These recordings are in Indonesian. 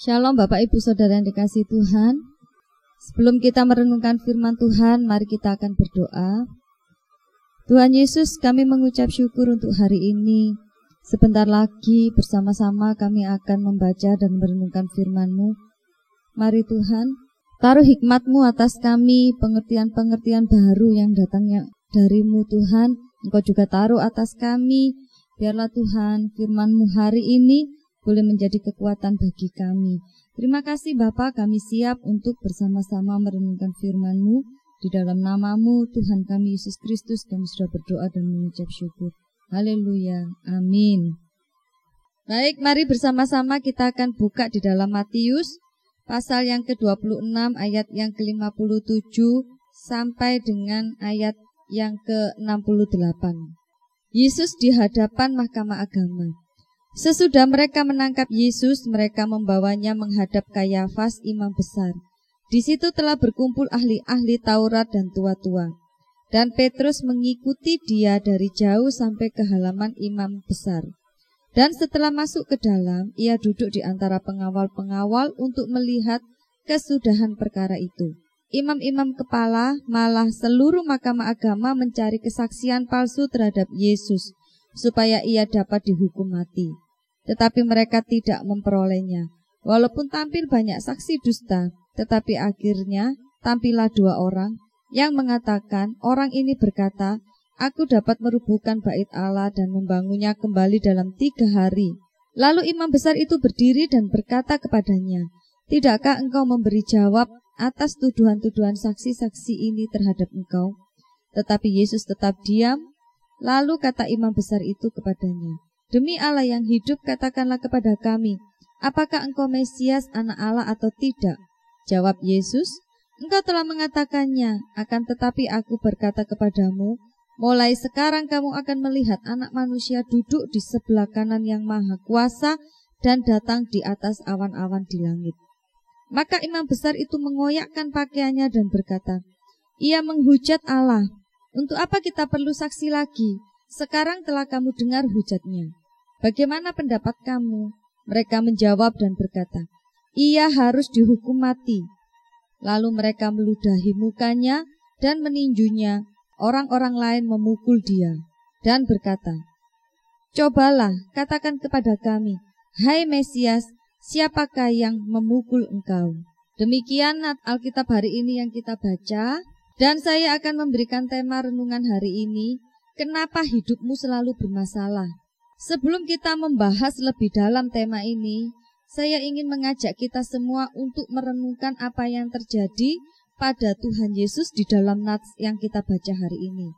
Shalom Bapak Ibu Saudara yang dikasihi Tuhan. Sebelum kita merenungkan firman Tuhan, mari kita akan berdoa. Tuhan Yesus, kami mengucap syukur untuk hari ini. Sebentar lagi bersama-sama kami akan membaca dan merenungkan firman-Mu. Mari Tuhan, taruh hikmat-Mu atas kami, pengertian-pengertian baru yang datangnya dari-Mu Tuhan. Engkau juga taruh atas kami. Biarlah Tuhan firman-Mu hari ini boleh menjadi kekuatan bagi kami. Terima kasih Bapa, kami siap untuk bersama-sama merenungkan firman-Mu. Di dalam nama-Mu Tuhan kami Yesus Kristus, kami sudah berdoa dan mengucap syukur. Haleluya, amin. Baik, mari bersama-sama kita akan buka di dalam Matius pasal yang ke-26 ayat yang ke-57 sampai dengan ayat yang ke-68. Yesus di hadapan mahkamah agama. Sesudah mereka menangkap Yesus, mereka membawanya menghadap Kayafas, imam besar. Di situ telah berkumpul ahli-ahli Taurat dan tua-tua. Dan Petrus mengikuti dia dari jauh sampai ke halaman imam besar. Dan setelah masuk ke dalam, ia duduk di antara pengawal-pengawal untuk melihat kesudahan perkara itu. Imam-imam kepala, malah seluruh mahkamah agama mencari kesaksian palsu terhadap Yesus, supaya ia dapat dihukum mati. Tetapi mereka tidak memperolehnya. Walaupun tampil banyak saksi dusta, tetapi akhirnya tampillah 2 orang yang mengatakan, orang ini berkata, aku dapat merubuhkan bait Allah dan membangunnya kembali dalam 3 hari. Lalu imam besar itu berdiri dan berkata kepadanya, tidakkah engkau memberi jawab atas tuduhan-tuduhan saksi-saksi ini terhadap engkau? Tetapi Yesus tetap diam. Lalu kata imam besar itu kepadanya, demi Allah yang hidup, katakanlah kepada kami, apakah engkau Mesias, anak Allah atau tidak? Jawab Yesus, engkau telah mengatakannya, akan tetapi aku berkata kepadamu, mulai sekarang kamu akan melihat anak manusia duduk di sebelah kanan yang maha kuasa dan datang di atas awan-awan di langit. Maka imam besar itu mengoyakkan pakaiannya dan berkata, ia menghujat Allah. Untuk apa kita perlu saksi lagi? Sekarang telah kamu dengar hujatnya. Bagaimana pendapat kamu? Mereka menjawab dan berkata, ia harus dihukum mati. Lalu mereka meludahi mukanya dan meninjunya. Orang-orang lain memukul dia dan berkata, cobalah katakan kepada kami, hai Mesias, siapakah yang memukul engkau? Demikian Alkitab hari ini yang kita baca. Dan saya akan memberikan tema renungan hari ini, kenapa hidupmu selalu bermasalah. Sebelum kita membahas lebih dalam tema ini, saya ingin mengajak kita semua untuk merenungkan apa yang terjadi pada Tuhan Yesus di dalam nats yang kita baca hari ini.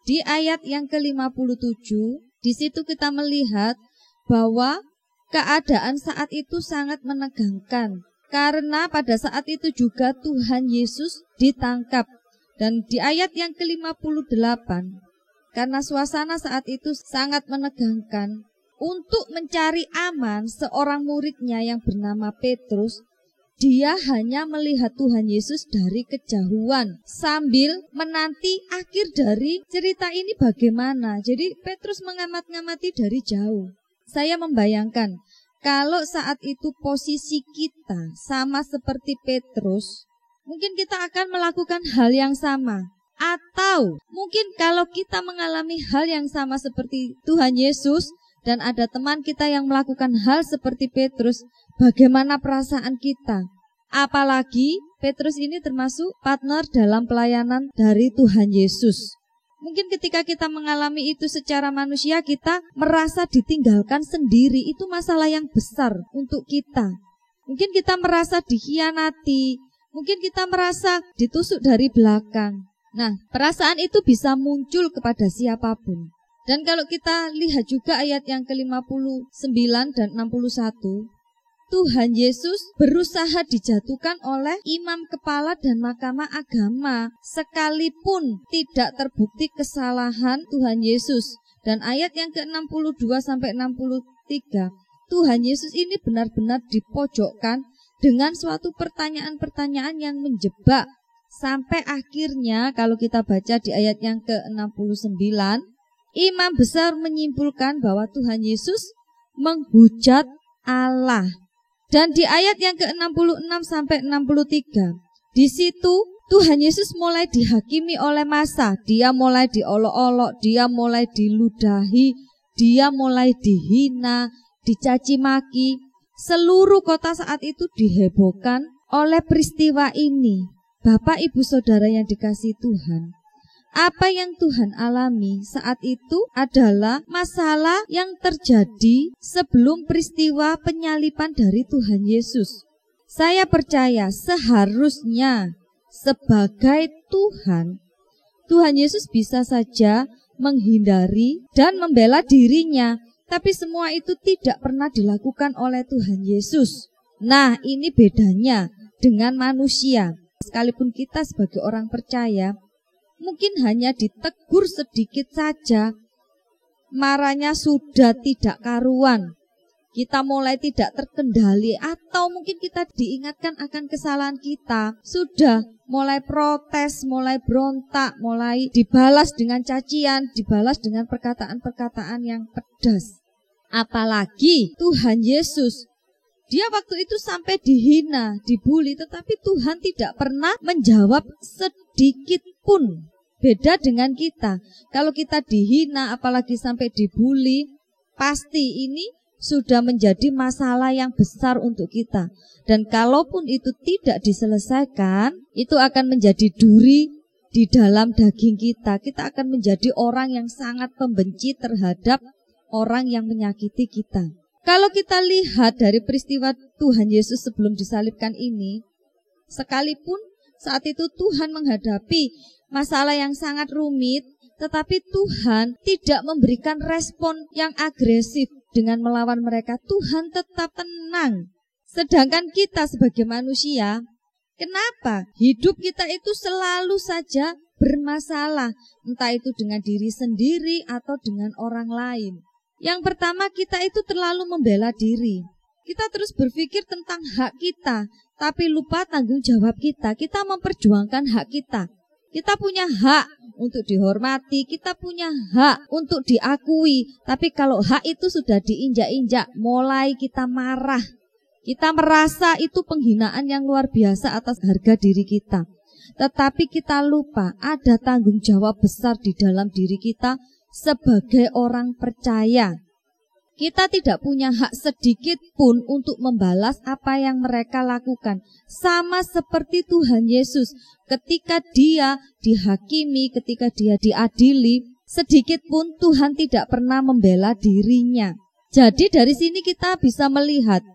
Di ayat yang ke-57, di situ kita melihat bahwa keadaan saat itu sangat menegangkan. Karena pada saat itu juga Tuhan Yesus ditangkap. Dan di ayat yang ke-58, karena suasana saat itu sangat menegangkan, untuk mencari aman seorang muridnya yang bernama Petrus, dia hanya melihat Tuhan Yesus dari kejauhan sambil menanti akhir dari cerita ini bagaimana. Jadi Petrus mengamat-ngamati dari jauh. Saya membayangkan kalau saat itu posisi kita sama seperti Petrus, mungkin kita akan melakukan hal yang sama. Atau mungkin kalau kita mengalami hal yang sama seperti Tuhan Yesus dan ada teman kita yang melakukan hal seperti Petrus, bagaimana perasaan kita? Apalagi Petrus ini termasuk partner dalam pelayanan dari Tuhan Yesus. Mungkin ketika kita mengalami itu secara manusia, kita merasa ditinggalkan sendiri. Itu masalah yang besar untuk kita. Mungkin kita merasa dikhianati. Mungkin kita merasa ditusuk dari belakang. Nah, perasaan itu bisa muncul kepada siapapun. Dan kalau kita lihat juga ayat yang ke-59 dan 61, Tuhan Yesus berusaha dijatuhkan oleh imam kepala dan mahkamah agama, sekalipun tidak terbukti kesalahan Tuhan Yesus. Dan ayat yang ke-62 sampai 63, Tuhan Yesus ini benar-benar dipojokkan dengan suatu pertanyaan-pertanyaan yang menjebak. Sampai akhirnya kalau kita baca di ayat yang ke-69, imam besar menyimpulkan bahwa Tuhan Yesus menghujat Allah. Dan di ayat yang ke-66 sampai 63, di situ Tuhan Yesus mulai dihakimi oleh massa. Dia mulai diolok-olok, dia mulai diludahi, dia mulai dihina, dicaci maki. Seluruh kota saat itu dihebohkan oleh peristiwa ini. Bapak, Ibu, Saudara yang dikasihi Tuhan, apa yang Tuhan alami saat itu adalah masalah yang terjadi sebelum peristiwa penyaliban dari Tuhan Yesus. Saya percaya seharusnya sebagai Tuhan Yesus bisa saja menghindari dan membela dirinya, tapi semua itu tidak pernah dilakukan oleh Tuhan Yesus. Nah, ini bedanya dengan manusia. Sekalipun kita sebagai orang percaya, mungkin hanya ditegur sedikit saja, marahnya sudah tidak karuan. Kita mulai tidak terkendali, atau mungkin kita diingatkan akan kesalahan kita, sudah mulai protes, mulai berontak, mulai dibalas dengan cacian, dibalas dengan perkataan-perkataan yang pedas. Apalagi Tuhan Yesus, dia waktu itu sampai dihina, dibuli, tetapi Tuhan tidak pernah menjawab sedikit pun. Beda dengan kita. Kalau kita dihina, apalagi sampai dibuli, pasti ini sudah menjadi masalah yang besar untuk kita. Dan kalaupun itu tidak diselesaikan, itu akan menjadi duri di dalam daging kita. Kita akan menjadi orang yang sangat pembenci terhadap orang yang menyakiti kita. Kalau kita lihat dari peristiwa Tuhan Yesus sebelum disalibkan ini, sekalipun saat itu Tuhan menghadapi masalah yang sangat rumit, tetapi Tuhan tidak memberikan respon yang agresif dengan melawan mereka. Tuhan tetap tenang. Sedangkan kita sebagai manusia, kenapa hidup kita itu selalu saja bermasalah, entah itu dengan diri sendiri atau dengan orang lain. Yang pertama, kita itu terlalu membela diri. Kita terus berpikir tentang hak kita, tapi lupa tanggung jawab kita. Kita memperjuangkan hak kita. Kita punya hak untuk dihormati, kita punya hak untuk diakui. Tapi kalau hak itu sudah diinjak-injak, mulai kita marah. Kita merasa itu penghinaan yang luar biasa atas harga diri kita. Tetapi kita lupa ada tanggung jawab besar di dalam diri kita sebagai orang percaya. Kita tidak punya hak sedikit pun untuk membalas apa yang mereka lakukan. Sama seperti Tuhan Yesus, ketika dia dihakimi, ketika dia diadili, sedikit pun Tuhan tidak pernah membela dirinya. Jadi dari sini kita bisa melihat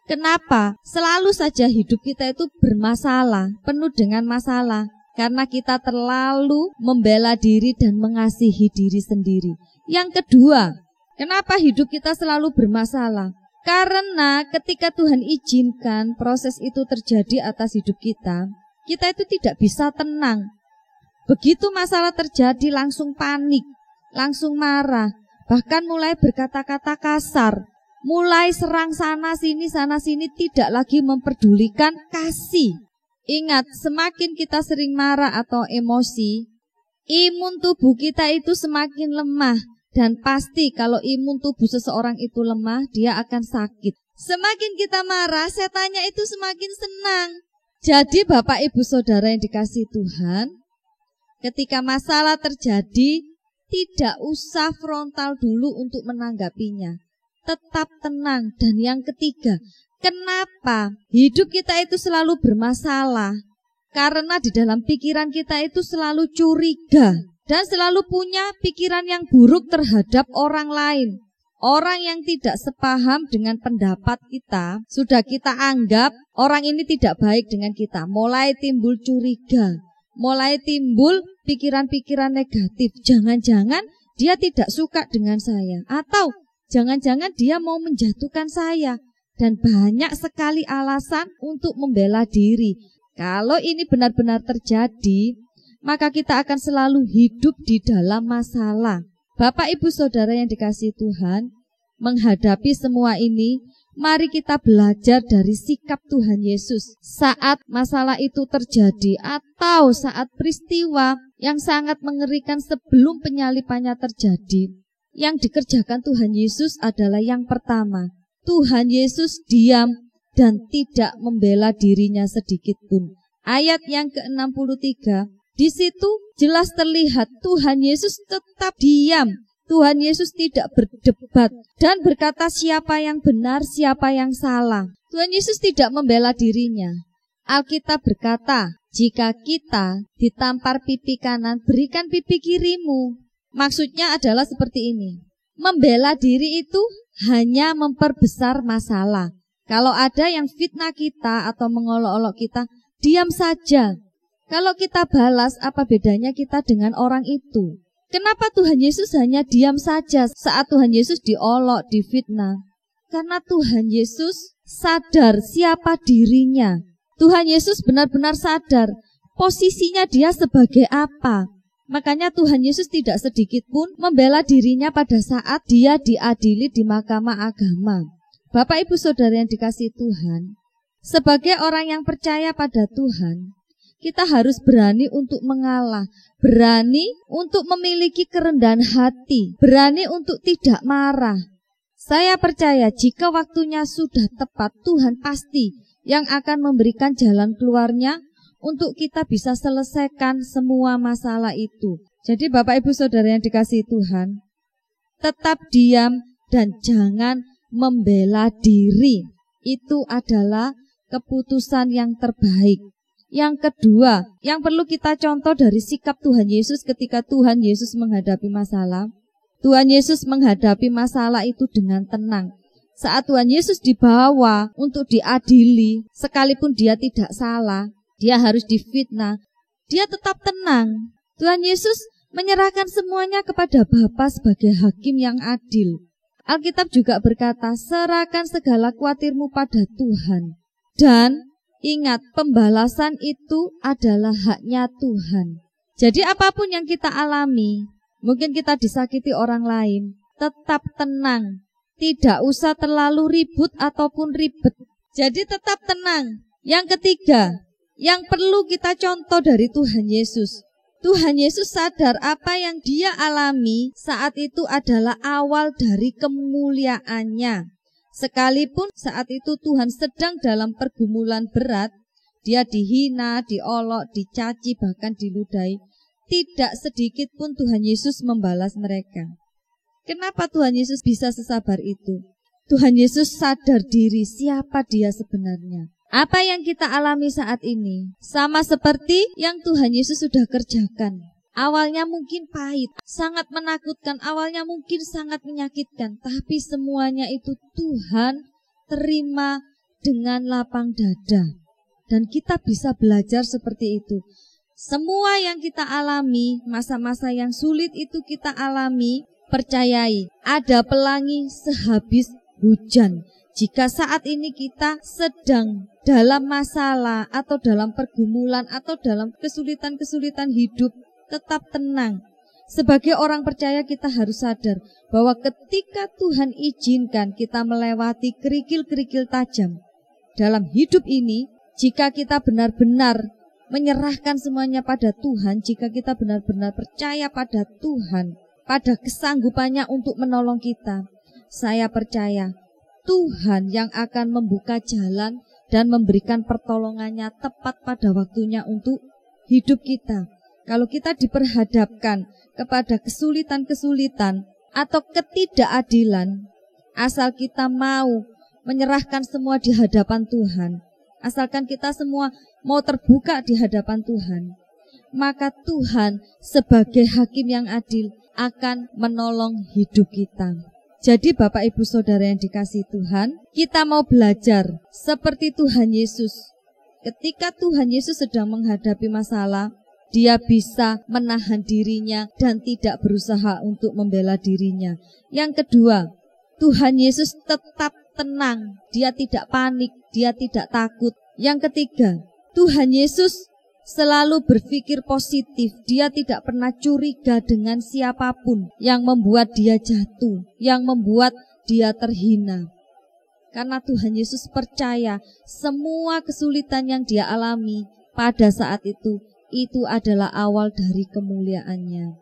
kenapa selalu saja hidup kita itu bermasalah, penuh dengan masalah. Karena kita terlalu membela diri dan mengasihi diri sendiri. Yang kedua, kenapa hidup kita selalu bermasalah? Karena ketika Tuhan izinkan proses itu terjadi atas hidup kita, kita itu tidak bisa tenang. Begitu masalah terjadi langsung panik, langsung marah, bahkan mulai berkata-kata kasar, mulai serang sana sini, tidak lagi memperdulikan kasih. Ingat, semakin kita sering marah atau emosi, imun tubuh kita itu semakin lemah. Dan pasti kalau imun tubuh seseorang itu lemah, dia akan sakit. Semakin kita marah, setannya itu semakin senang. Jadi Bapak Ibu Saudara yang dikasihi Tuhan, ketika masalah terjadi, tidak usah frontal dulu untuk menanggapinya. Tetap tenang. Dan yang ketiga, kenapa hidup kita itu selalu bermasalah? Karena di dalam pikiran kita itu selalu curiga. Dan selalu punya pikiran yang buruk terhadap orang lain. Orang yang tidak sepaham dengan pendapat kita, sudah kita anggap orang ini tidak baik dengan kita. Mulai timbul curiga, mulai timbul pikiran-pikiran negatif. Jangan-jangan dia tidak suka dengan saya, atau jangan-jangan dia mau menjatuhkan saya. Dan banyak sekali alasan untuk membela diri. Kalau ini benar-benar terjadi, maka kita akan selalu hidup di dalam masalah. Bapak Ibu Saudara yang dikasihi Tuhan, menghadapi semua ini, mari kita belajar dari sikap Tuhan Yesus saat masalah itu terjadi, atau saat peristiwa yang sangat mengerikan sebelum penyalipannya terjadi. Yang dikerjakan Tuhan Yesus adalah yang pertama, Tuhan Yesus diam dan tidak membela dirinya sedikit pun. Ayat yang ke-63, di situ jelas terlihat Tuhan Yesus tetap diam. Tuhan Yesus tidak berdebat dan berkata siapa yang benar, siapa yang salah. Tuhan Yesus tidak membela dirinya. Alkitab berkata, jika kita ditampar pipi kanan, berikan pipi kirimu. Maksudnya adalah seperti ini. Membela diri itu hanya memperbesar masalah. Kalau ada yang fitnah kita atau mengolok-olok kita, diam saja. Kalau kita balas, apa bedanya kita dengan orang itu? Kenapa Tuhan Yesus hanya diam saja saat Tuhan Yesus diolok, difitnah? Karena Tuhan Yesus sadar siapa dirinya. Tuhan Yesus benar-benar sadar posisinya dia sebagai apa. Makanya Tuhan Yesus tidak sedikit pun membela dirinya pada saat dia diadili di mahkamah agama. Bapak Ibu Saudara yang dikasihi Tuhan, sebagai orang yang percaya pada Tuhan, kita harus berani untuk mengalah, berani untuk memiliki kerendahan hati, berani untuk tidak marah. Saya percaya jika waktunya sudah tepat, Tuhan pasti yang akan memberikan jalan keluarnya untuk kita bisa selesaikan semua masalah itu. Jadi Bapak Ibu Saudara yang dikasihi Tuhan, tetap diam dan jangan membela diri. Itu adalah keputusan yang terbaik. Yang kedua, yang perlu kita contoh dari sikap Tuhan Yesus ketika Tuhan Yesus menghadapi masalah. Tuhan Yesus menghadapi masalah itu dengan tenang. Saat Tuhan Yesus dibawa untuk diadili, sekalipun dia tidak salah, dia harus difitnah, dia tetap tenang. Tuhan Yesus menyerahkan semuanya kepada Bapa sebagai hakim yang adil. Alkitab juga berkata, serahkan segala khawatirmu pada Tuhan. Dan ingat, pembalasan itu adalah haknya Tuhan. Jadi apapun yang kita alami, mungkin kita disakiti orang lain, tetap tenang. Tidak usah terlalu ribut ataupun ribet. Jadi tetap tenang. Yang ketiga, yang perlu kita contoh dari Tuhan Yesus. Tuhan Yesus sadar apa yang dia alami saat itu adalah awal dari kemuliaannya. Sekalipun saat itu Tuhan sedang dalam pergumulan berat, dia dihina, diolok, dicaci, bahkan diludahi. Tidak sedikit pun Tuhan Yesus membalas mereka. Kenapa Tuhan Yesus bisa sesabar itu? Tuhan Yesus sadar diri siapa dia sebenarnya. Apa yang kita alami saat ini sama seperti yang Tuhan Yesus sudah kerjakan. Awalnya mungkin pahit, sangat menakutkan, awalnya mungkin sangat menyakitkan, tapi semuanya itu Tuhan terima dengan lapang dada. Dan kita bisa belajar seperti itu. Semua yang kita alami, masa-masa yang sulit itu kita alami, percayai, ada pelangi sehabis hujan. Jika saat ini kita sedang dalam masalah atau dalam pergumulan atau dalam kesulitan-kesulitan hidup, tetap tenang. Sebagai orang percaya kita harus sadar bahwa ketika Tuhan izinkan kita melewati kerikil-kerikil tajam dalam hidup ini, jika kita benar-benar menyerahkan semuanya pada Tuhan, jika kita benar-benar percaya pada Tuhan, pada kesanggupannya untuk menolong kita, saya percaya Tuhan yang akan membuka jalan dan memberikan pertolongannya tepat pada waktunya untuk hidup kita. Kalau kita diperhadapkan kepada kesulitan-kesulitan atau ketidakadilan, asal kita mau menyerahkan semua di hadapan Tuhan, asalkan kita semua mau terbuka di hadapan Tuhan, maka Tuhan sebagai hakim yang adil akan menolong hidup kita. Jadi Bapak Ibu Saudara yang dikasihi Tuhan, kita mau belajar seperti Tuhan Yesus. Ketika Tuhan Yesus sedang menghadapi masalah, dia bisa menahan dirinya dan tidak berusaha untuk membela dirinya. Yang kedua, Tuhan Yesus tetap tenang, dia tidak panik, dia tidak takut. Yang ketiga, Tuhan Yesus selalu berpikir positif. Dia tidak pernah curiga dengan siapapun yang membuat dia jatuh, yang membuat dia terhina. Karena Tuhan Yesus percaya semua kesulitan yang dia alami pada saat itu adalah awal dari kemuliaannya.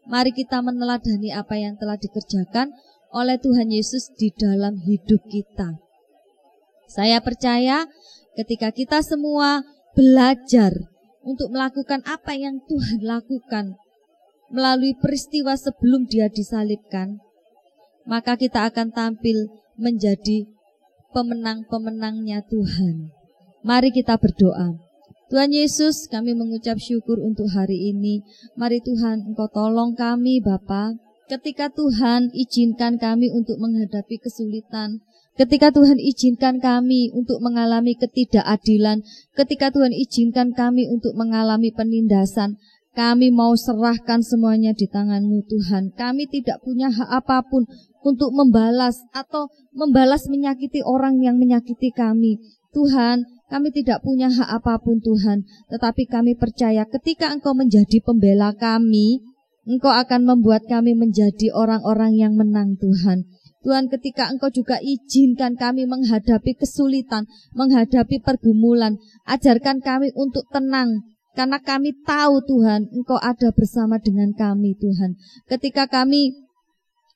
Mari kita meneladani apa yang telah dikerjakan oleh Tuhan Yesus di dalam hidup kita. Saya percaya ketika kita semua belajar untuk melakukan apa yang Tuhan lakukan melalui peristiwa sebelum Dia disalibkan, maka kita akan tampil menjadi pemenang-pemenangnya Tuhan. Mari kita berdoa. Tuhan Yesus, kami mengucap syukur untuk hari ini. Mari Tuhan, Engkau tolong kami Bapa. Ketika Tuhan izinkan kami untuk menghadapi kesulitan, ketika Tuhan izinkan kami untuk mengalami ketidakadilan, ketika Tuhan izinkan kami untuk mengalami penindasan, kami mau serahkan semuanya di tangan-Mu Tuhan. Kami tidak punya hak apapun untuk membalas atau membalas menyakiti orang yang menyakiti kami. Tuhan, kami tidak punya hak apapun Tuhan, tetapi kami percaya ketika Engkau menjadi pembela kami, Engkau akan membuat kami menjadi orang-orang yang menang Tuhan. Tuhan, ketika Engkau juga izinkan kami menghadapi kesulitan, menghadapi pergumulan, ajarkan kami untuk tenang, karena kami tahu Tuhan, Engkau ada bersama dengan kami Tuhan. Ketika kami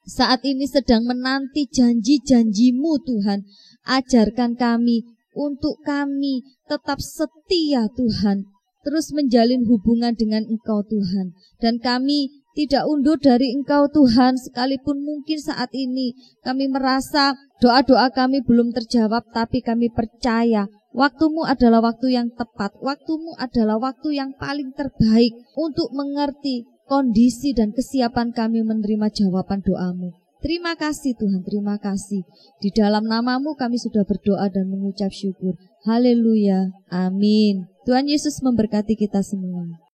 saat ini sedang menanti janji-janji-Mu Tuhan, ajarkan kami untuk kami tetap setia Tuhan, terus menjalin hubungan dengan Engkau Tuhan. Dan kami tidak undur dari Engkau Tuhan, sekalipun mungkin saat ini kami merasa doa-doa kami belum terjawab, tapi kami percaya waktu-Mu adalah waktu yang tepat, waktu-Mu adalah waktu yang paling terbaik untuk mengerti kondisi dan kesiapan kami menerima jawaban doa-Mu. Terima kasih Tuhan, terima kasih. Di dalam nama-Mu kami sudah berdoa dan mengucap syukur. Haleluya, amin. Tuhan Yesus memberkati kita semua.